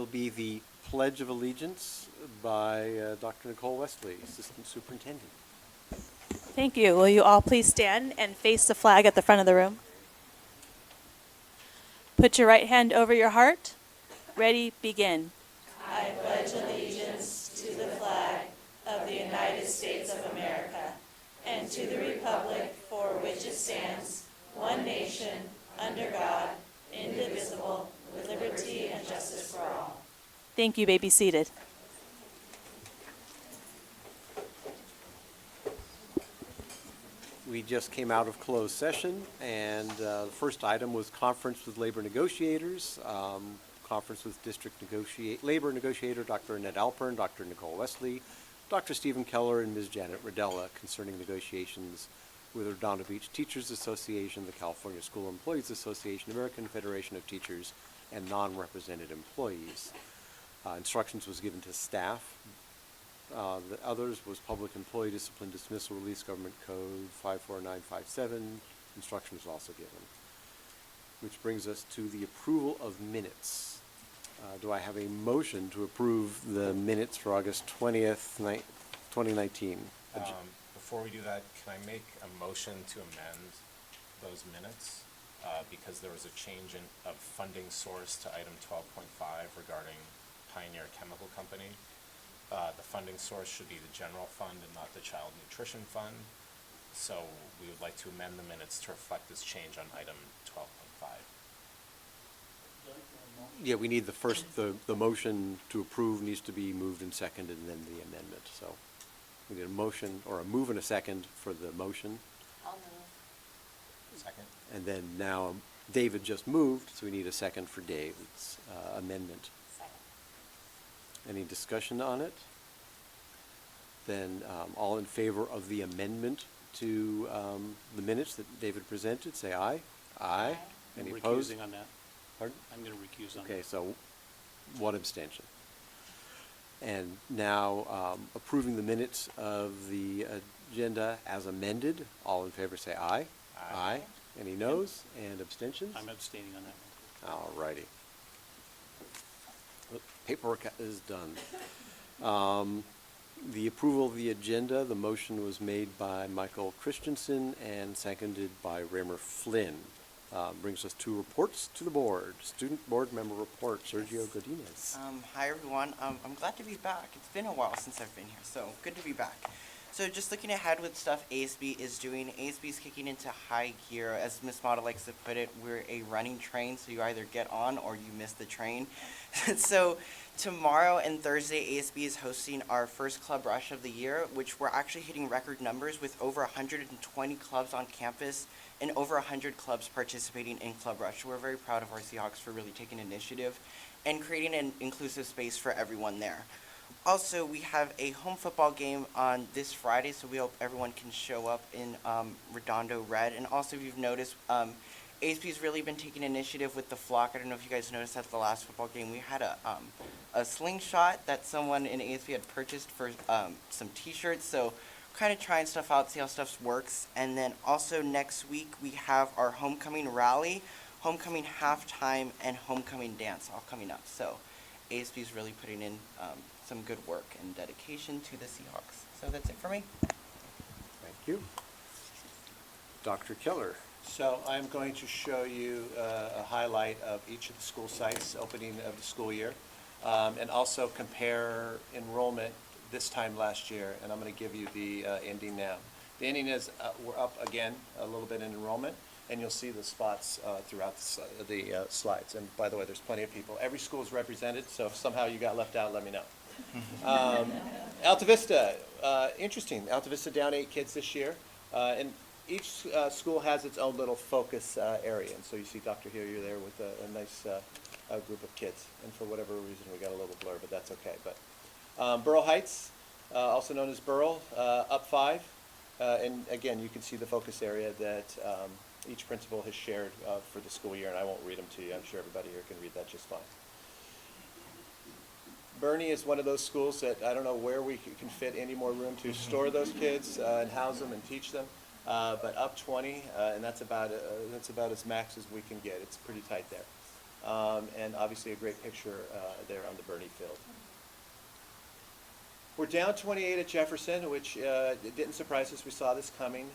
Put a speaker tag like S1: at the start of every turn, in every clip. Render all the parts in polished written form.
S1: will be the Pledge of Allegiance by Dr. Nicole Wesley, Assistant Superintendent.
S2: Thank you. Will you all please stand and face the flag at the front of the room? Put your right hand over your heart. Ready, begin. I pledge allegiance to the flag of the United States of America and to the republic for which it stands, one nation, under God, indivisible, with liberty and justice for all. Thank you. May be seated.
S1: We just came out of closed session, and the first item was conference with labor negotiators, conference with labor negotiator Dr. Annette Alpern, Dr. Nicole Wesley, Dr. Stephen Keller, and Ms. Janet Rodella concerning negotiations with Redondo Beach Teachers Association, the California School Employees Association, American Federation of Teachers, and non-represented employees. Instructions was given to staff. The others was Public Employee Discipline Dismissal Release Government Code 54957. Instruction was also given. Which brings us to the approval of minutes. Do I have a motion to approve the minutes for August 20th, 2019?
S3: Before we do that, can I make a motion to amend those minutes? Because there was a change of funding source to item 12.5 regarding Pioneer Chemical Company. The funding source should be the general fund and not the child nutrition fund. So we would like to amend the minutes to reflect this change on item 12.5.
S1: Yeah, we need the motion to approve needs to be moved and seconded, and then the amendment. So we need a motion, or a move and a second for the motion.
S4: I'll move.
S3: Second.
S1: And then now David just moved, so we need a second for David's amendment.
S4: Second.
S1: Any discussion on it? Then all in favor of the amendment to the minutes that David presented, say aye. Aye. Any opposed?
S5: Recusing on that.
S1: Pardon?
S5: I'm going to recuse on that.
S1: Okay, so one abstention. And now approving the minutes of the agenda as amended. All in favor say aye.
S3: Aye.
S1: Any noes and abstentions?
S5: I'm abstaining on that one.
S1: All righty. Paperwork is done. The approval of the agenda, the motion was made by Michael Christensen and seconded by Raymer Flynn. Brings us to reports to the board. Student board member report, Sergio Godinez.
S6: Hi everyone, I'm glad to be back. It's been a while since I've been here, so good to be back. So just looking ahead with stuff ASB is doing, ASB is kicking into high gear. As Ms. Mata likes to put it, we're a running train, so you either get on or you miss the train. So tomorrow and Thursday, ASB is hosting our first club rush of the year, which we're actually hitting record numbers with over 120 clubs on campus and over 100 clubs participating in Club Rush. We're very proud of our Seahawks for really taking initiative and creating an inclusive space for everyone there. Also, we have a home football game on this Friday, so we hope everyone can show up in Redondo Red. And also, if you've noticed, ASB's really been taking initiative with the flock. I don't know if you guys noticed at the last football game, we had a slingshot that someone in ASB had purchased for some t-shirts. So kind of trying stuff out, see how stuff works. And then also next week, we have our homecoming rally, homecoming halftime, and homecoming dance all coming up. So ASB is really putting in some good work and dedication to the Seahawks. So that's it for me.
S1: Thank you. Dr. Keller.
S5: So I'm going to show you a highlight of each of the school sites opening of the school year, and also compare enrollment this time last year, and I'm going to give you the ending now. The ending is we're up again a little bit in enrollment, and you'll see the spots throughout the slides. And by the way, there's plenty of people. Every school is represented, so if somehow you got left out, let me know. Alta Vista, interesting. Alta Vista down 8 kids this year, and each school has its own little focus area. And so you see Dr. Hillier there with a nice group of kids. And for whatever reason, we got a little blur, but that's okay. But Burl Heights, also known as Burl, up 5. And again, you can see the focus area that each principal has shared for the school year, and I won't read them to you. I'm sure everybody here can read that just fine. Bernie is one of those schools that I don't know where we can fit any more room to store those kids and house them and teach them, but up 20, and that's about as max as we can get. It's pretty tight there. and obviously a great picture there on the Bernie field. We're down 28 at Jefferson, which it didn't surprise us. We saw this coming.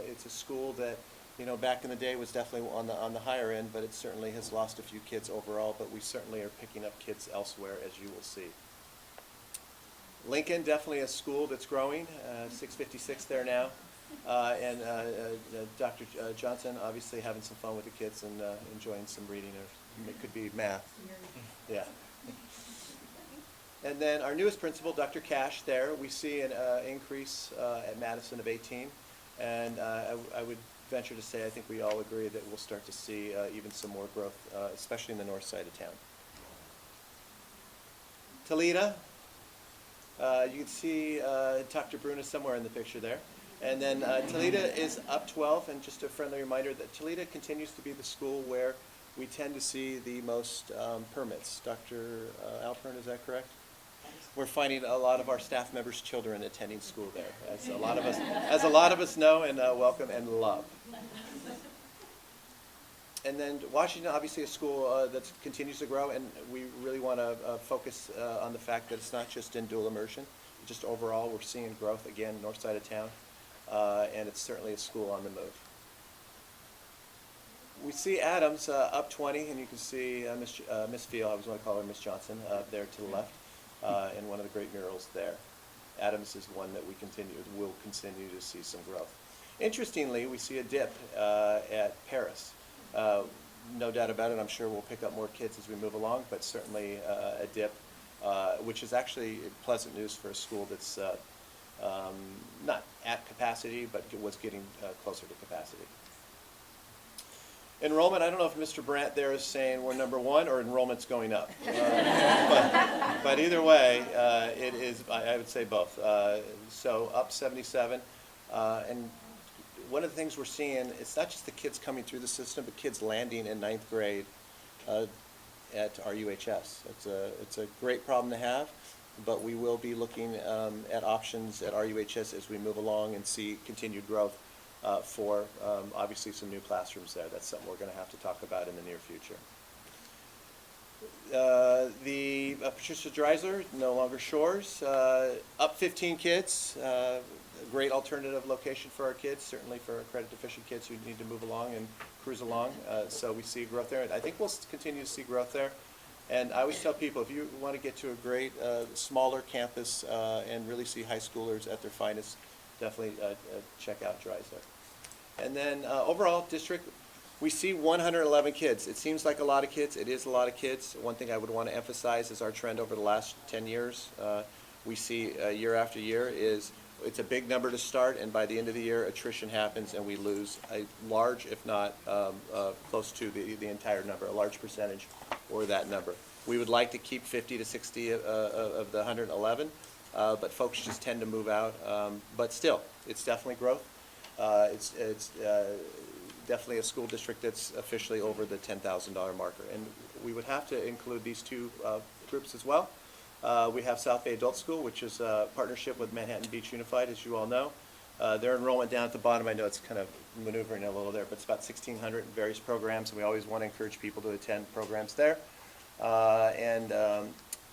S5: It's a school that, you know, back in the day was definitely on the higher end, but it certainly has lost a few kids overall, but we certainly are picking up kids elsewhere, as you will see. Lincoln, definitely a school that's growing, 656 there now. And Dr. Johnson obviously having some fun with the kids and enjoying some reading, or it could be math. Yeah. And then our newest principal, Dr. Cash there, we see an increase at Madison of 18. And I would venture to say I think we all agree that we'll start to see even some more growth, especially in the north side of town. Toledo, you can see Dr. Bruna somewhere in the picture there. And then Toledo is up 12, and just a friendly reminder that Toledo continues to be the school where we tend to see the most permits. Dr. Alpern, is that correct? We're finding a lot of our staff members' children attending school there, as a lot of us know and welcome and love. And then Washington, obviously a school that continues to grow, and we really want to focus on the fact that it's not just in dual immersion. Just overall, we're seeing growth again, north side of town, and it's certainly a school on the move. We see Adams up 20, and you can see Miss Field, I always want to call her Miss Johnson, there to the left, in one of the great murals there. Adams is one that will continue to see some growth. Interestingly, we see a dip at Paris. No doubt about it, I'm sure we'll pick up more kids as we move along, but certainly a dip, which is actually pleasant news for a school that's not at capacity, but was getting closer to capacity. Enrollment, I don't know if Mr. Brandt there is saying we're number one or enrollment's going up. But either way, it is, I would say both. So up 77. And one of the things we're seeing, it's not just the kids coming through the system, but kids landing in 9th grade at RUHS. It's a great problem to have, but we will be looking at options at RUHS as we move along and see continued growth for obviously some new classrooms there. That's something we're going to have to talk about in the near future. The Patricia Dreisler, no longer Shores, up 15 kids. A great alternative location for our kids, certainly for credit deficient kids who need to move along and cruise along. So we see growth there. I think we'll continue to see growth there. And I always tell people, if you want to get to a great smaller campus and really see high schoolers at their finest, definitely check out Dreisler. And then overall district, we see 111 kids. It seems like a lot of kids. It is a lot of kids. One thing I would want to emphasize is our trend over the last 10 years. We see year after year is it's a big number to start, and by the end of the year, attrition happens, and we lose a large, if not close to the entire number, a large percentage or that number. We would like to keep 50 to 60 of the 111, but folks just tend to move out. But still, it's definitely growth. It's definitely a school district that's officially over the $10,000 marker. And we would have to include these two groups as well. We have South Bay Adult School, which is a partnership with Manhattan Beach Unified, as you all know. Their enrollment down at the bottom, I know it's kind of maneuvering a little there, but it's about 1,600 in various programs, and we always want to encourage people to attend programs there.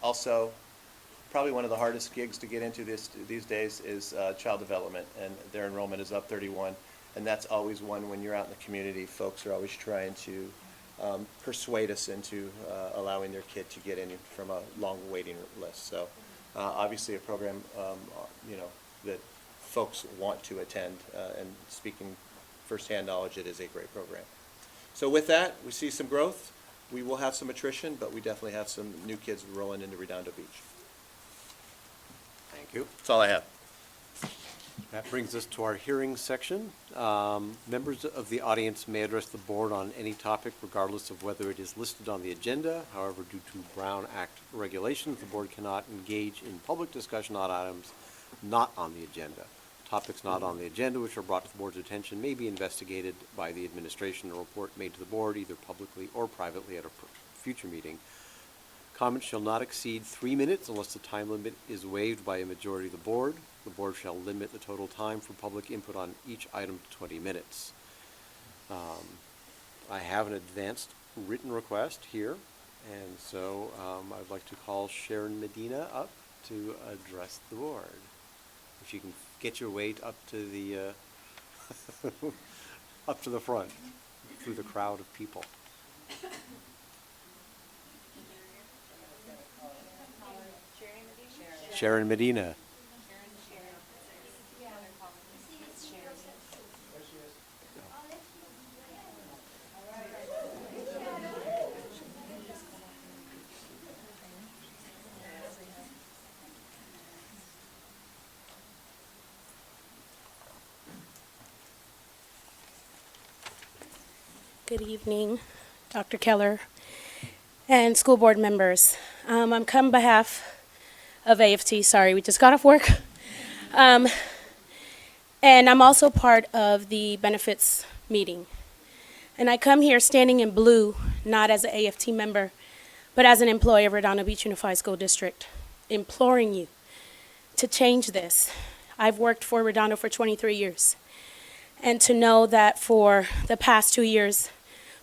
S5: Also, probably one of the hardest gigs to get into these days is child development, and their enrollment is up 31. And that's always one, when you're out in the community, folks are always trying to persuade us into allowing their kid to get in from a long waiting list. So obviously a program that folks want to attend, and speaking firsthand knowledge, it is a great program. So with that, we see some growth. We will have some attrition, but we definitely have some new kids rolling into Redondo Beach.
S1: Thank you.
S5: That's all I have.
S1: That brings us to our hearing section. Members of the audience may address the board on any topic regardless of whether it is listed on the agenda. However, due to Brown Act regulations, the board cannot engage in public discussion on items not on the agenda. Topics not on the agenda which are brought to the board's attention may be investigated by the administration and report made to the board either publicly or privately at a future meeting. Comments shall not exceed 3 minutes unless the time limit is waived by a majority of the board. The board shall limit the total time for public input on each item to 20 minutes. I have an advanced written request here. And so I'd like to call Sharon Medina up to address the board. If you can get your weight up to the up to the front through the crowd of people. Sharon Medina.
S7: Good evening, Dr. Keller and school board members. I'm come on behalf of AFT. Sorry, we just got off work. And I'm also part of the benefits meeting. And I come here standing in blue, not as an AFT member, but as an employee of Redondo Beach Unified School District, imploring you to change this. I've worked for Redondo for 23 years. And to know that for the past 2 years,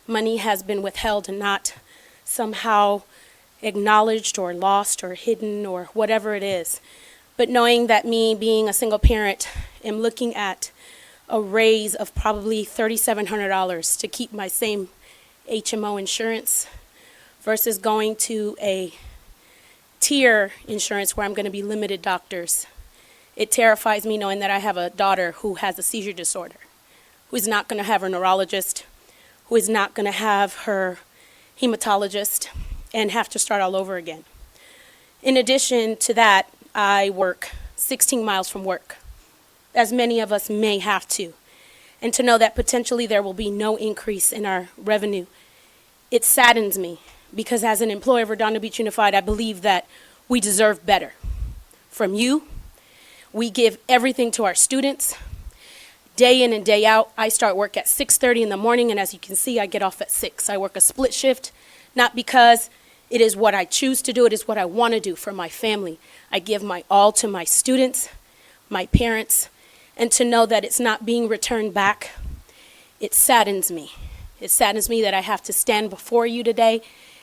S7: money has been withheld and not somehow acknowledged or lost or hidden or whatever it is. But knowing that me being a single parent am looking at a raise of probably $3,700 to keep my same HMO insurance versus going to a tier insurance where I'm going to be limited doctors. It terrifies me knowing that I have a daughter who has a seizure disorder, who is not going to have her neurologist, who is not going to have her hematologist, and have to start all over again. In addition to that, I work 16 miles from work, as many of us may have to. And to know that potentially there will be no increase in our revenue, it saddens me, because as an employee of Redondo Beach Unified, I believe that we deserve better from you. We give everything to our students. Day in and day out, I start work at 6:30 in the morning, and as you can see, I get off at 6. I work a split shift, not because it is what I choose to do, it is what I want to do for my family. I give my all to my students, my parents, and to know that it's not being returned back, it saddens me. It saddens me that I have to stand before you today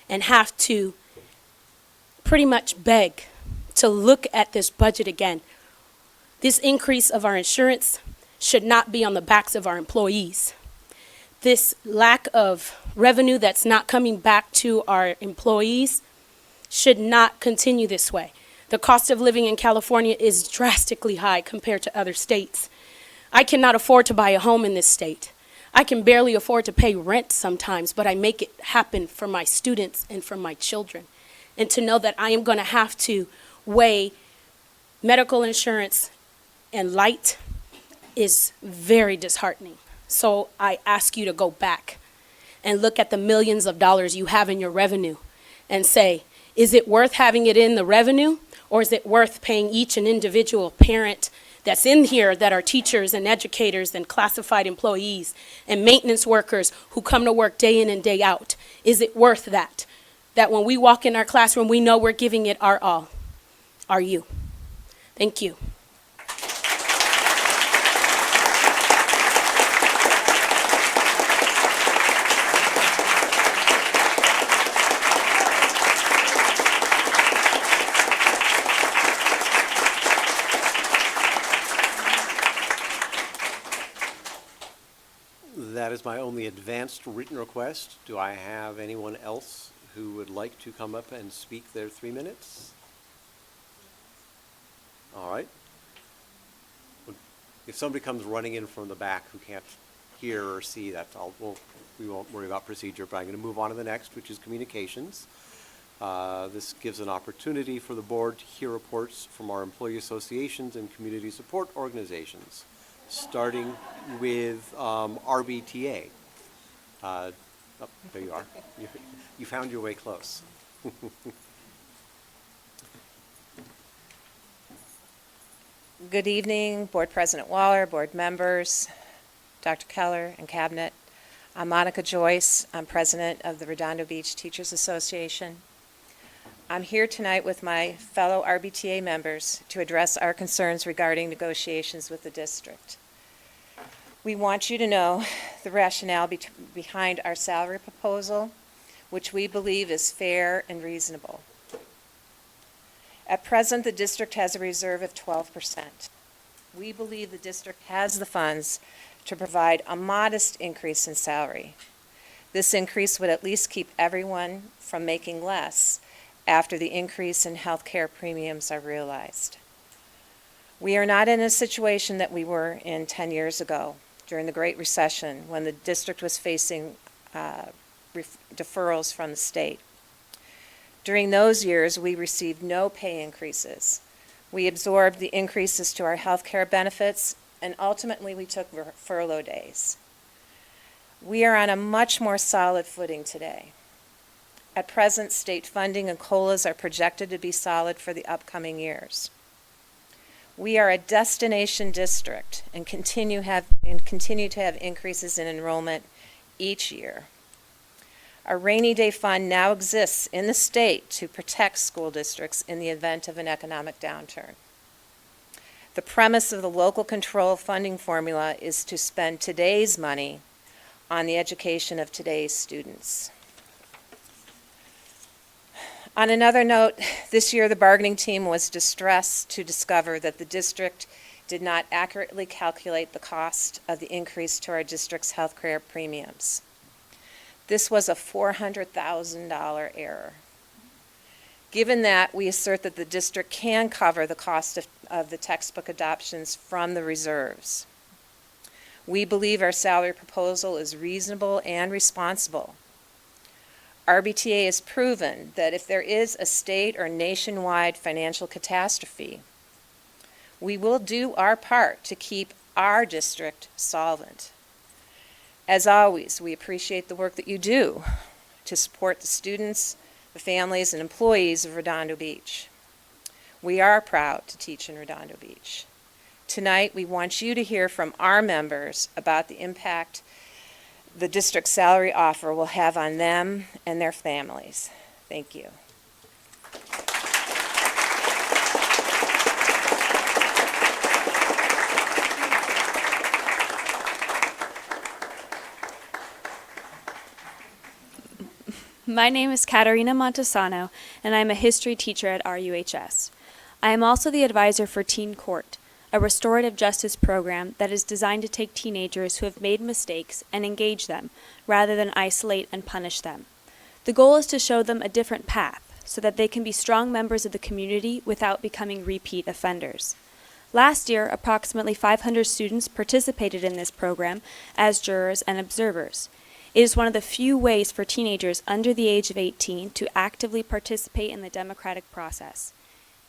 S7: and have to pretty much beg to look at this budget again. This increase of our insurance should not be on the backs of our employees. This lack of revenue that's not coming back to our employees should not continue this way. The cost of living in California is drastically high compared to other states. I cannot afford to buy a home in this state. I can barely afford to pay rent sometimes, but I make it happen for my students and for my children. And to know that I am going to have to weigh medical insurance and light is very disheartening. So I ask you to go back and look at the millions of dollars you have in your revenue and say, is it worth having it in the revenue, or is it worth paying each and individual parent that's in here that are teachers and educators and classified employees and maintenance workers who come to work day in and day out? Is it worth that? That when we walk in our classroom, we know we're giving it our all. Are you? Thank you.
S1: That is my only advanced written request. Do I have anyone else who would like to come up and speak their 3 minutes? All right. If somebody comes running in from the back who can't hear or see, we won't worry about procedure, but I'm going to move on to the next, which is communications. This gives an opportunity for the board to hear reports from our employee associations and community support organizations, starting with RBTA. Oh, there you are. You found your way close.
S4: Good evening, Board President Waller, board members, Dr. Keller, and Cabinet. I'm Monica Joyce. I'm president of the Redondo Beach Teachers Association. I'm here tonight with my fellow RBTA members to address our concerns regarding negotiations with the district. We want you to know the rationale behind our salary proposal which we believe is fair and reasonable. At present, the district has a reserve of 12%. We believe the district has the funds to provide a modest increase in salary. This increase would at least keep everyone from making less after the increase in health care premiums are realized. We are not in a situation that we were in 10 years ago during the Great Recession when the district was facing deferrals from the state. During those years, we received no pay increases. We absorbed the increases to our health care benefits, and ultimately we took furlough days. We are on a much more solid footing today. At present, state funding and COLAs are projected to be solid for the upcoming years. We are a destination district and continue to have increases in enrollment each year. Our rainy day fund now exists in the state to protect school districts in the event of an economic downturn. The premise of the local control funding formula is to spend today's money on the education of today's students. On another note, this year the bargaining team was distressed to discover that the district did not accurately calculate the cost of the increase to our district's health care premiums. This was a $400,000 error. Given that, we assert that the district can cover the cost of the textbook adoptions from the reserves. We believe our salary proposal is reasonable and responsible. RBTA has proven that if there is a state or nationwide financial catastrophe, we will do our part to keep our district solvent. As always, we appreciate the work that you do to support the students, the families, and employees of Redondo Beach. We are proud to teach in Redondo Beach. Tonight, we want you to hear from our members about the impact the district salary offer will have on them and their families. Thank you.
S8: My name is Katerina Montesano, and I'm a history teacher at RUHS. I am also the advisor for Teen Court, a restorative justice program that is designed to take teenagers who have made mistakes and engage them, rather than isolate and punish them. The goal is to show them a different path, so that they can be strong members of the community without becoming repeat offenders. Last year, approximately 500 students participated in this program as jurors and observers. It is one of the few ways for teenagers under the age of 18 to actively participate in the democratic process.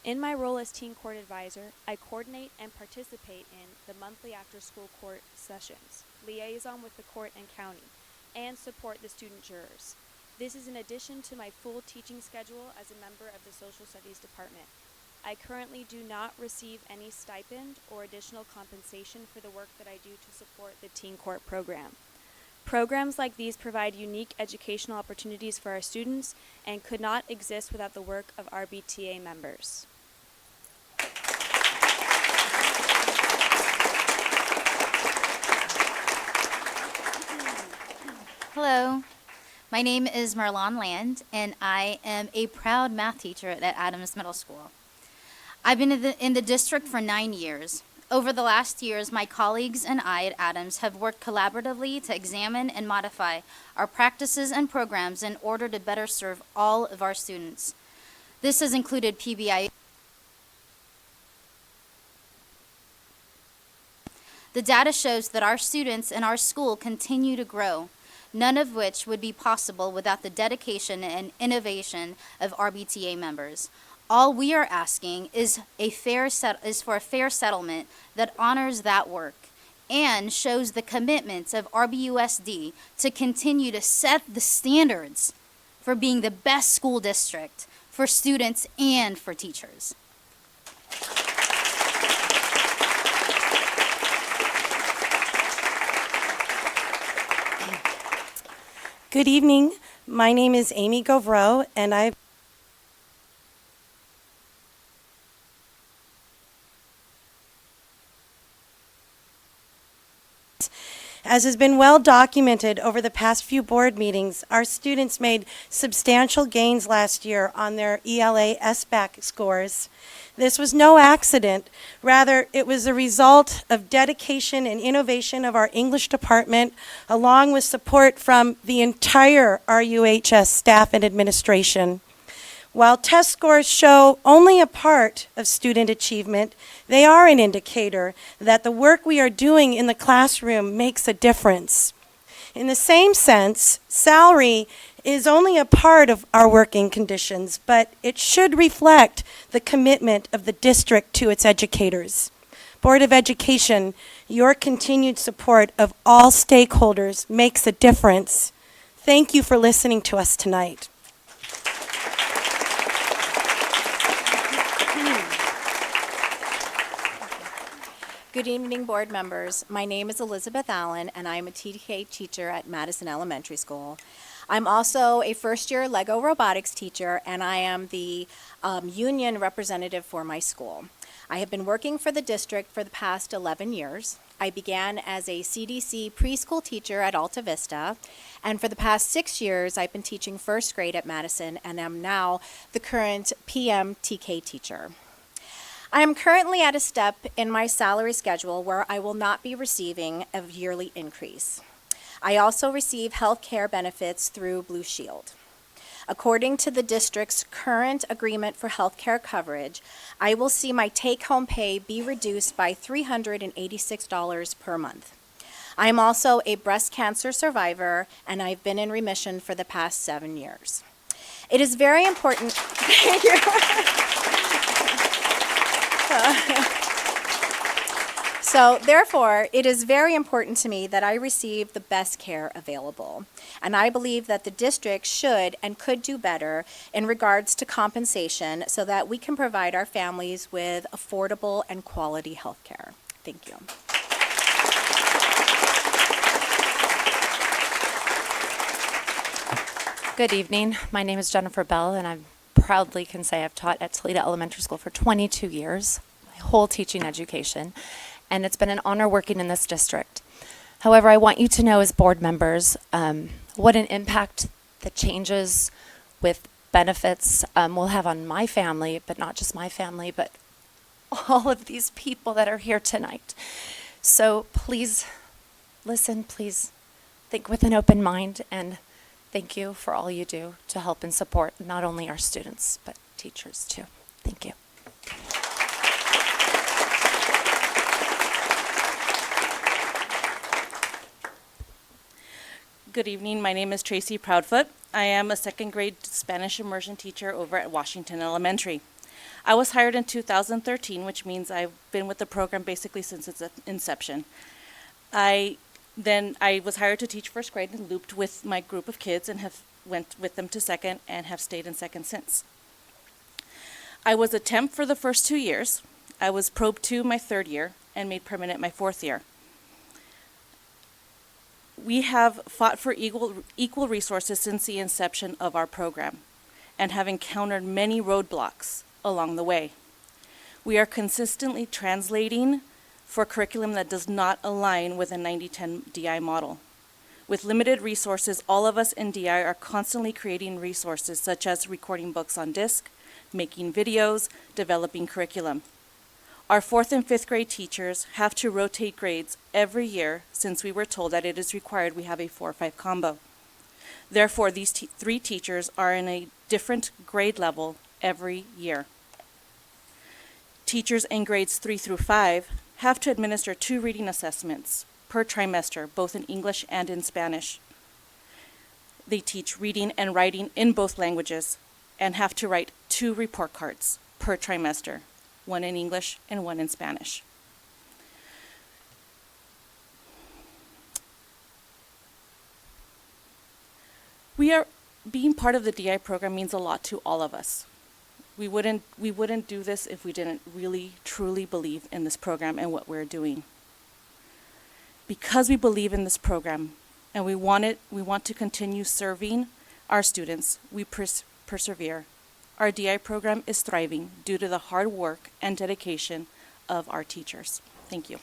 S8: In my role as Teen Court Advisor, I coordinate and participate in the monthly after-school court sessions, liaison with the court and county, and support the student jurors. This is in addition to my full teaching schedule as a member of the Social Studies Department. I currently do not receive any stipend or additional compensation for the work that I do to support the Teen Court program. Programs like these provide unique educational opportunities for our students and could not exist without the work of RBTA members.
S9: Hello, my name is Marlon Land, and I am a proud math teacher at Adams Middle School. I've been in the district for 9 years. Over the last years, my colleagues and I at Adams have worked collaboratively to examine and modify our practices and programs in order to better serve all of our students. This has included PBI. The data shows that our students in our school continue to grow, none of which would be possible without the dedication and innovation of RBTA members. All we are asking is for a fair settlement that honors that work and shows the commitments of RBUSD to continue to set the standards for being the best school district for students and for teachers.
S10: Good evening. My name is Aimy Goro, and I As has been well documented over the past few board meetings, our students made substantial gains last year on their ELA SBAC scores. This was no accident. Rather, it was a result of dedication and innovation of our English department, along with support from the entire RUHS staff and administration. While test scores show only a part of student achievement, they are an indicator that the work we are doing in the classroom makes a difference. In the same sense, salary is only a part of our working conditions, but it should reflect the commitment of the district to its educators. Board of Education, your continued support of all stakeholders makes a difference. Thank you for listening to us tonight.
S4: Good evening, board members. My name is Elizabeth Allen, and I'm a TK teacher at Madison Elementary School. I'm also a first-year Lego robotics teacher, and I am the union representative for my school. I have been working for the district for the past 11 years. I began as a CDC preschool teacher at Alta Vista, and for the past 6 years, I've been teaching first grade at Madison, and am now the current PM TK teacher. I am currently at a step in my salary schedule where I will not be receiving a yearly increase. I also receive health care benefits through Blue Shield. According to the district's current agreement for health care coverage, I will see my take-home pay be reduced by $386 per month. I am also a breast cancer survivor, and I've been in remission for the past 7 years. It is very important. Thank you. So therefore, it is very important to me that I receive the best care available. And I believe that the district should and could do better in regards to compensation so that we can provide our families with affordable and quality health care. Thank you.
S11: Good evening. My name is Jennifer Bell, and I proudly can say I've taught at Toledo Elementary School for 22 years, my whole teaching education, and it's been an honor working in this district. However, I want you to know as board members what an impact the changes with benefits will have on my family, but not just my family, but all of these people that are here tonight. So please listen, please think with an open mind, and thank you for all you do to help and support not only our students, but teachers too. Thank you.
S2: Good evening. My name is Tracy Proudfoot. I am a second grade Spanish immersion teacher over at Washington Elementary. I was hired in 2013, which means I've been with the program basically since its inception. I was hired to teach first grade and looped with my group of kids and have went with them to second and have stayed in second since. I was a temp for the first 2 years. I was probe 2 my third year and made permanent my fourth year. We have fought for equal resources since the inception of our program and have encountered many roadblocks along the way. We are consistently translating for curriculum that does not align with a 90-10 DI model. With limited resources, all of us in DI are constantly creating resources such as recording books on disc, making videos, developing curriculum. Our 4th and 5th grade teachers have to rotate grades every year since we were told that it is required we have a 4-5 combo. Therefore, these 3 teachers are in a different grade level every year. Teachers in grades 3 through 5 have to administer 2 reading assessments per trimester, both in English and in Spanish. They teach reading and writing in both languages and have to write 2 report cards per trimester, 1 in English and 1 in Spanish. Being part of the DI program means a lot to all of us. We wouldn't do this if we didn't really, truly believe in this program and what we're doing. Because we believe in this program and we want to continue serving our students, we persevere. Our DI program is thriving due to the hard work and dedication of our teachers. Thank you.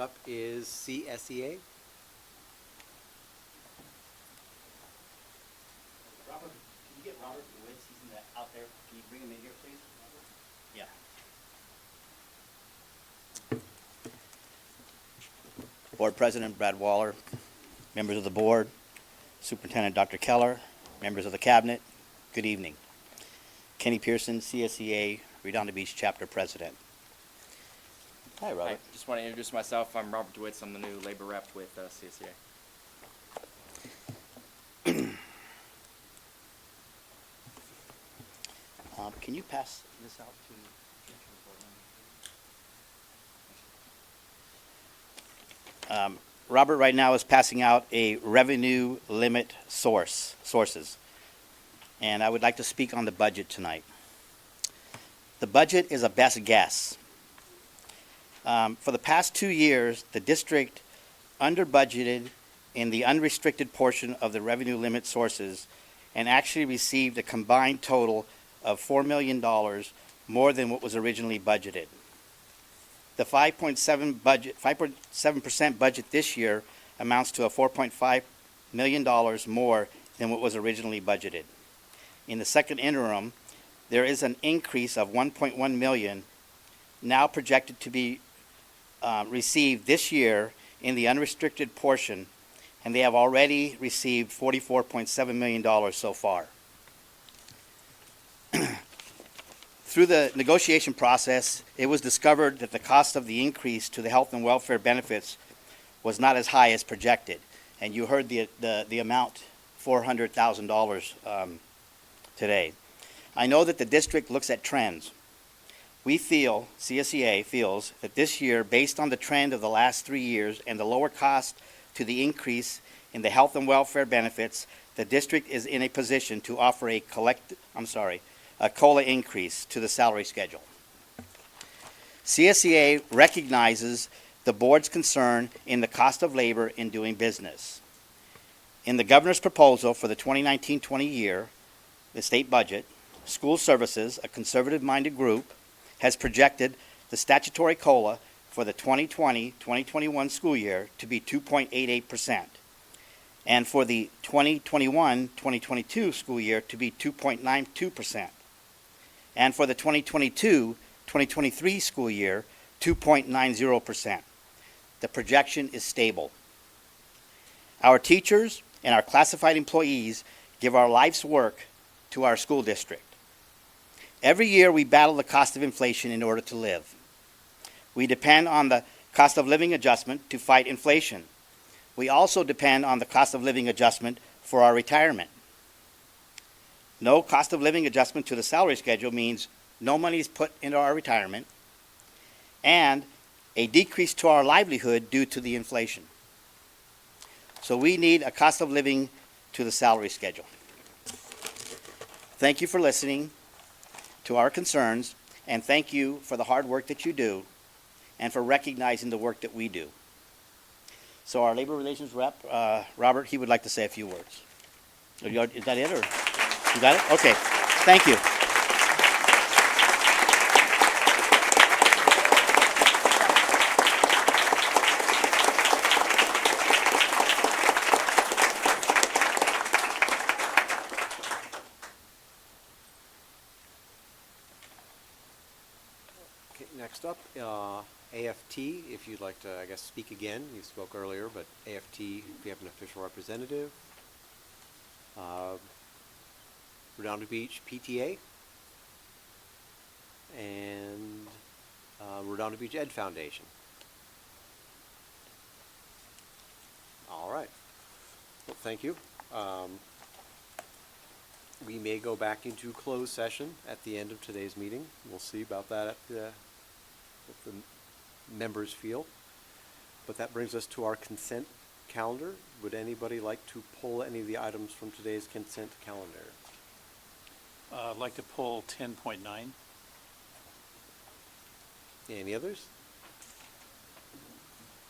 S1: up is CSEA.
S12: Robert, can you get Robert Woods? He's in the, out there. Can you bring him in here, please? Yeah. Board President Brad Waller, members of the board, Superintendent Dr. Keller, members of the cabinet, good evening. Kenny Pearson, CSEA, Redondo Beach Chapter President. Hi, Robert.
S13: Hi, just want to introduce myself. I'm Robert DeWitz. I'm the new labor rep with CSEA.
S12: Can you pass this out to? Robert right now is passing out a revenue limit sources. And I would like to speak on the budget tonight. The budget is a best guess. For the past 2 years, the district under budgeted in the unrestricted portion of the revenue limit sources and actually received a combined total of $4 million more than what was originally budgeted. The 5.7% budget this year amounts to a $4.5 million more than what was originally budgeted. In the second interim, there is an increase of $1.1 million now projected to be received this year in the unrestricted portion, and they have already received $44.7 million so far. Through the negotiation process, it was discovered that the cost of the increase to the health and welfare benefits was not as high as projected. And you heard the amount, $400,000 today. I know that the district looks at trends. We feel, CSEA feels, that this year, based on the trend of the last 3 years and the lower cost to the increase in the health and welfare benefits, the district is in a position to offer a COLA increase to the salary schedule. CSEA recognizes the board's concern in the cost of labor in doing business. In the governor's proposal for the 2019-20 year, the state budget, School Services, a conservative-minded group, has projected the statutory COLA for the 2020-2021 school year to be 2.88%, and for the 2021-2022 school year to be 2.92%. And for the 2022-2023 school year, 2.90%. The projection is stable. Our teachers and our classified employees give our life's work to our school district. Every year we battle the cost of inflation in order to live. We depend on the cost of living adjustment to fight inflation. We also depend on the cost of living adjustment for our retirement. No cost of living adjustment to the salary schedule means no money is put into our retirement and a decrease to our livelihood due to the inflation. So we need a cost of living to the salary schedule. Thank you for listening to our concerns, and thank you for the hard work that you do and for recognizing the work that we do. So our labor relations rep, Robert, he would like to say a few words. Is that it, or you got it? Okay, thank you.
S1: Okay, next up, AFT, if you'd like to, I guess, speak again. You spoke earlier, but AFT, if you have an official representative. Redondo Beach PTA. And Redondo Beach Ed Foundation. All right. Well, thank you. We may go back into closed session at the end of today's meeting. We'll see about that at what the members feel. But that brings us to our consent calendar. Would anybody like to pull any of the items from today's consent calendar?
S14: I'd like to pull 10.9.
S1: Any others?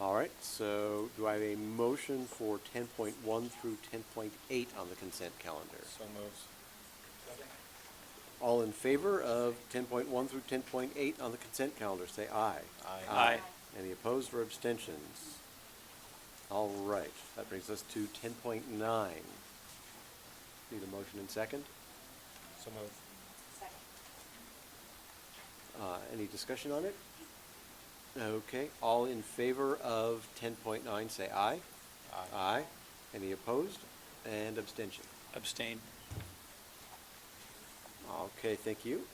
S1: All right, so do I have a motion for 10.1 through 10.8 on the consent calendar?
S3: So moves.
S1: All in favor of 10.1 through 10.8 on the consent calendar, say aye.
S3: Aye.
S14: Aye.
S1: Any opposed or abstentions? All right, that brings us to 10.9. Need a motion and second?
S3: So moved.
S1: Any discussion on it? Okay, all in favor of 10.9, say aye.
S3: Aye.
S1: Aye. Any opposed and abstention?
S14: Abstain.
S1: Okay, thank you.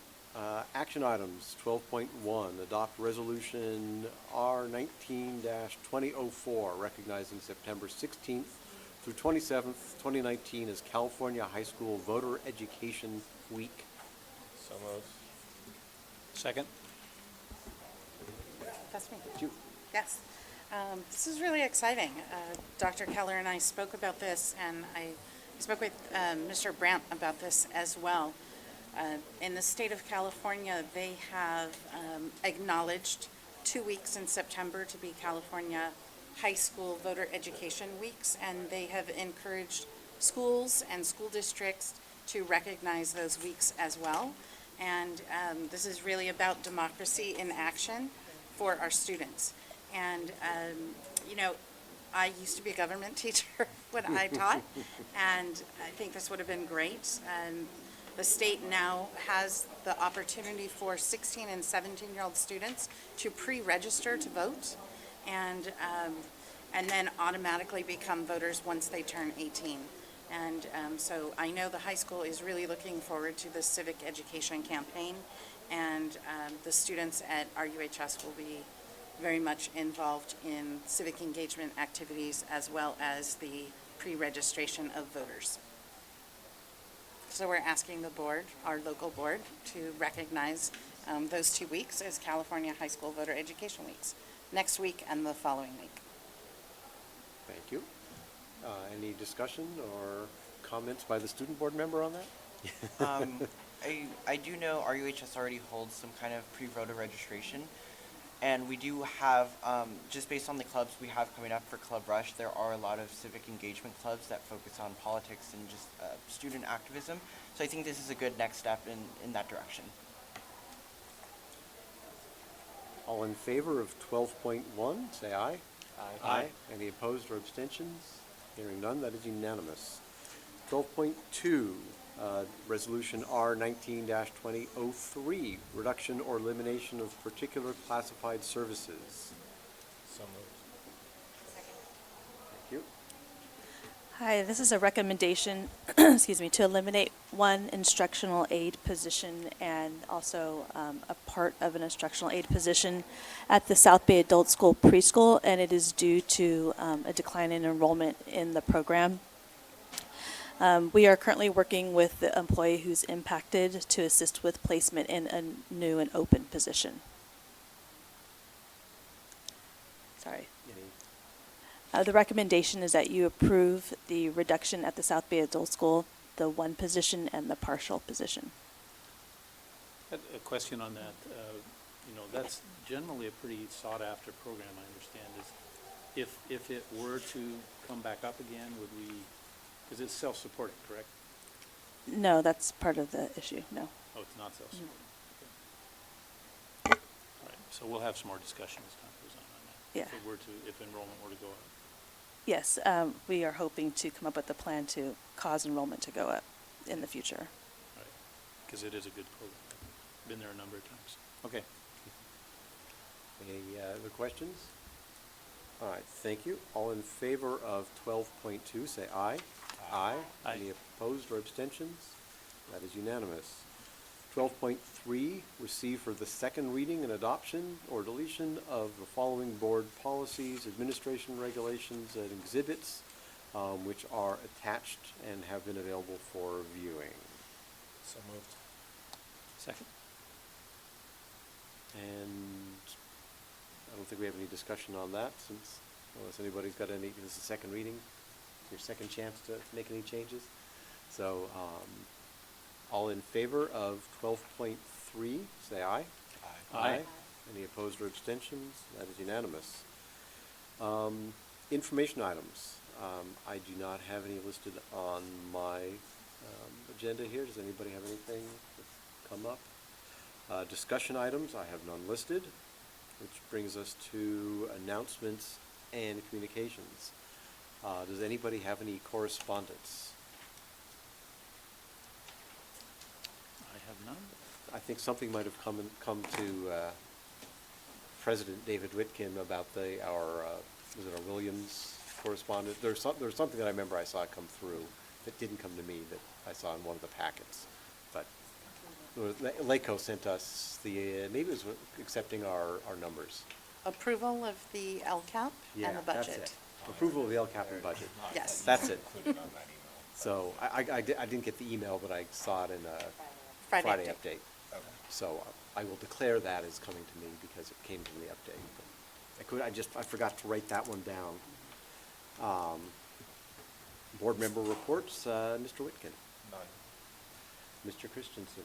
S1: Action items, 12.1, adopt resolution R19-2004, recognizing September 16th through 27th, 2019 as California High School Voter Education Week.
S3: So moved.
S14: Second?
S15: That's me.
S1: Thank you.
S15: Yes. This is really exciting. Dr. Keller and I spoke about this, and I spoke with Mr. Brandt about this as well. In the state of California, they have acknowledged 2 weeks in September to be California High School Voter Education Weeks, and they have encouraged schools and school districts to recognize those weeks as well. And this is really about democracy in action for our students. And, you know, I used to be a government teacher when I taught, and I think this would have been great. And the state now has the opportunity for 16 and 17-year-old students to pre-register to vote, and then automatically become voters once they turn 18. And so I know the high school is really looking forward to this civic education campaign, and the students at RUHS will be very much involved in civic engagement activities as well as the pre-registration of voters. So we're asking the board, our local board, to recognize those 2 weeks as California High School Voter Education Weeks, next week and the following week.
S1: Thank you. Any discussion or comments by the student board member on that?
S6: I do know RUHS already holds some kind of pre-voter registration, and we do have, just based on the clubs we have coming up for Club Rush, there are a lot of civic engagement clubs that focus on politics and just student activism. So I think this is a good next step in that direction.
S1: All in favor of 12.1, say aye.
S3: Aye.
S1: Any opposed or abstentions? Hearing none, that is unanimous. 12.2, Resolution R19-2003, reduction or elimination of particular classified services.
S3: So moved.
S1: Thank you.
S2: Hi, this is a recommendation, excuse me, to eliminate one instructional aide position and also a part of an instructional aide position at the South Bay Adult School preschool, and it is due to a decline in enrollment in the program. We are currently working with the employee who's impacted to assist with placement in a new and open position. Sorry. The recommendation is that you approve the reduction at the South Bay Adult School, the one position and the partial position.
S14: A question on that. You know, that's generally a pretty sought-after program, I understand. Is if it were to come back up again, would we, because it's self-supported, correct?
S2: No, that's part of the issue, no.
S14: Oh, it's not self-supported. Okay. All right, so we'll have some more discussion as time goes on that.
S2: Yeah.
S14: If enrollment were to go up.
S2: Yes, we are hoping to come up with a plan to cause enrollment to go up in the future.
S14: Right, because it is a good program. Been there a number of times. Okay.
S1: Any other questions? All right, thank you. All in favor of 12.2, say aye. Aye.
S14: Aye.
S1: Any opposed or abstentions? That is unanimous. 12.3, receive for the second reading and adoption or deletion of the following board policies, administration regulations, and exhibits, which are attached and have been available for viewing.
S3: So moved.
S14: Second.
S1: And I don't think we have any discussion on that, since unless anybody's got any, this is the second reading, your second chance to make any changes. So, all in favor of 12.3, say aye.
S14: Aye.
S1: Any opposed or abstentions? That is unanimous. Information items. I do not have any listed on my agenda here. Does anybody have anything that's come up? Discussion items, I have none listed. which brings us to announcements and communications. Does anybody have any correspondence?
S14: I have none.
S1: I think something might have come to President David Whitkin about was it our Williams correspondent? There's something that I remember I saw come through that didn't come to me that I saw in one of the packets. But LACO sent us maybe it was accepting our numbers.
S16: Approval of the LCAP
S1: Yeah,
S16: and the budget.
S1: that's it. Approval of the LCAP and budget.
S16: Yes.
S1: That's it.
S3: Included on that email.
S1: So I didn't get the email, but I saw it in a
S16: Friday
S1: update.
S3: Okay.
S1: So I will declare that as coming to me because it came from the update. I forgot to write that one down. Board member reports, Mr. Whitkin.
S3: None.
S1: Mr. Christensen.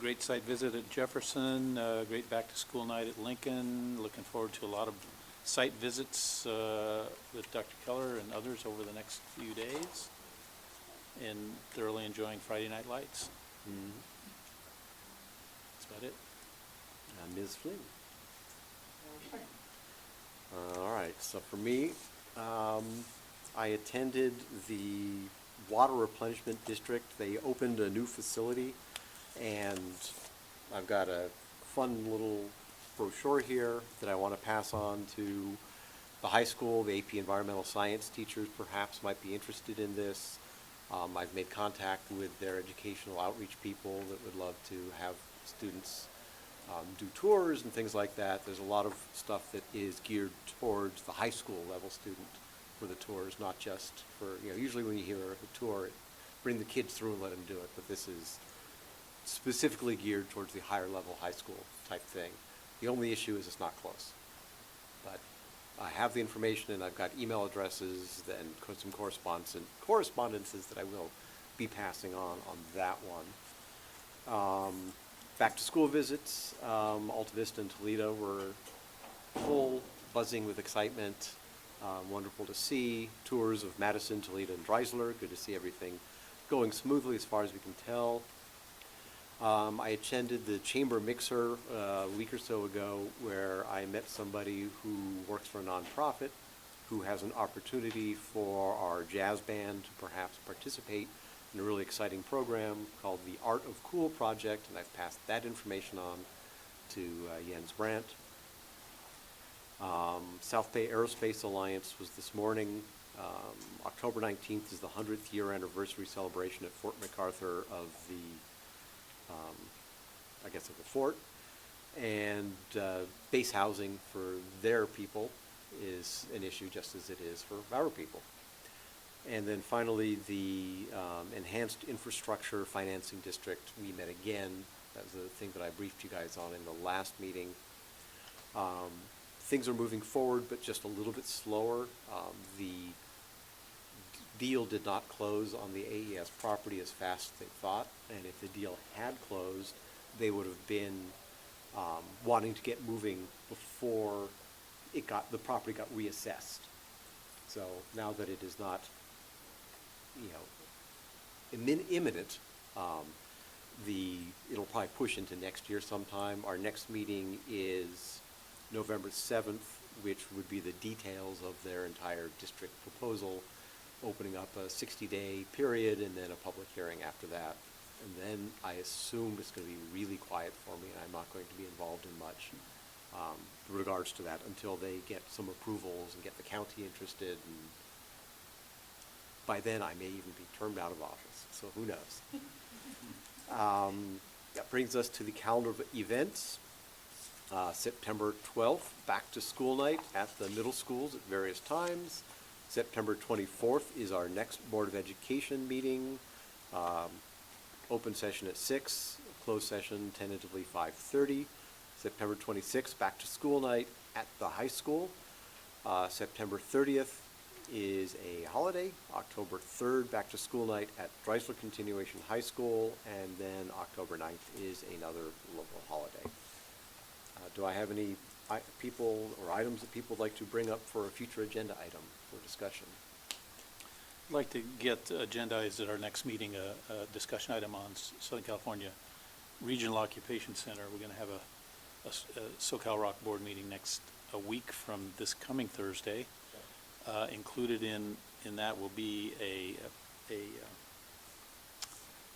S14: Great site visit at Jefferson, great back-to-school night at Lincoln. Looking forward to a lot of site visits with Dr. Keller and others over the next few days. And thoroughly enjoying Friday Night Lights.
S1: Mm-hmm.
S14: That's about it.
S1: Ms. Flynn. All right, so for me, I attended the Water Replenishment District. They opened a new facility, and I've got a fun little brochure here that I want to pass on to the high school. The AP Environmental Science teachers perhaps might be interested in this. I've made contact with their educational outreach people that would love to have students do tours and things like that. There's a lot of stuff that is geared towards the high school level student for the tours, not just for, usually when you hear a tour, bring the kids through and let them do it, but this is specifically geared towards the higher level high school type thing. The only issue is it's not close. But I have the information, and I've got email addresses and some correspondences that I will be passing on that one. Back to school visits, Alta Vista and Toledo were full, buzzing with excitement. Wonderful to see. Tours of Madison, Toledo, and Dreisler. Good to see everything going smoothly as far as we can tell. I attended the Chamber Mixer a week or so ago, where I met somebody who works for a nonprofit who has an opportunity for our jazz band to perhaps participate in a really exciting program called the Art of Cool Project, and I've passed that information on to Jens Brandt. South Bay Aerospace Alliance was this morning. October 19th is the 100th year anniversary celebration at Fort MacArthur of the fort, and base housing for their people is an issue just as it is for our people. And then finally, the Enhanced Infrastructure Financing District, we met again. That was the thing that I briefed you guys on in the last meeting. Things are moving forward, but just a little bit slower. The deal did not close on the AES property as fast as they thought, and if the deal had closed, they would have been wanting to get moving before the property got reassessed. So now that it is not, imminent, it'll probably push into next year sometime. Our next meeting is November 7th, which would be the details of their entire district proposal, opening up a 60-day period and then a public hearing after that. And then I assume it's going to be really quiet for me, and I'm not going to be involved in much with regards to that until they get some approvals and get the county interested. And by then, I may even be termed out of office, so who knows? That brings us to the calendar of events. September 12th, back to school night at the middle schools at various times. September 24th is our next Board of Education meeting. Open session at 6, closed session tentatively 5:30. September 26th, back to school night at the high school. September 30th is a holiday. October 3rd, back to school night at Dreisler Continuation High School, and then October 9th is another local holiday. Do I have any people or items that people would like to bring up for a future agenda item for discussion?
S14: I'd like to get agendized at our next meeting a discussion item on Southern California Regional Occupation Center. We're going to have a SoCal Rock Board meeting a week from this coming Thursday. Included in that will be a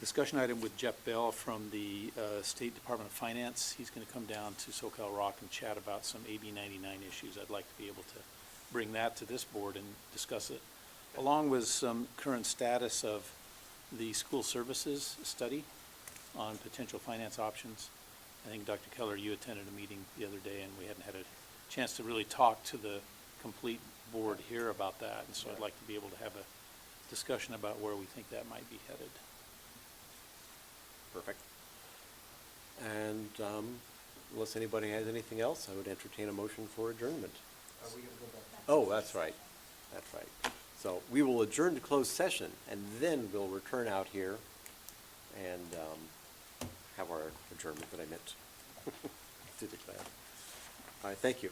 S14: discussion item with Jeff Bell from the State Department of Finance. He's going to come down to SoCal Rock and chat about some AB 99 issues. I'd like to be able to bring that to this board and discuss it, along with some current status of the school services study on potential finance options. I think, Dr. Keller, you attended a meeting the other day, and we hadn't had a chance to really talk to the complete board here about that, and so I'd like to be able to have a discussion about where we think that might be headed.
S1: Perfect. And unless anybody has anything else, I would entertain a motion for adjournment.
S5: Are we going to go back?
S1: Oh, that's right. That's right. So we will adjourn to closed session, and then we'll return out here and have our adjournment that I meant to declare. All right, thank you.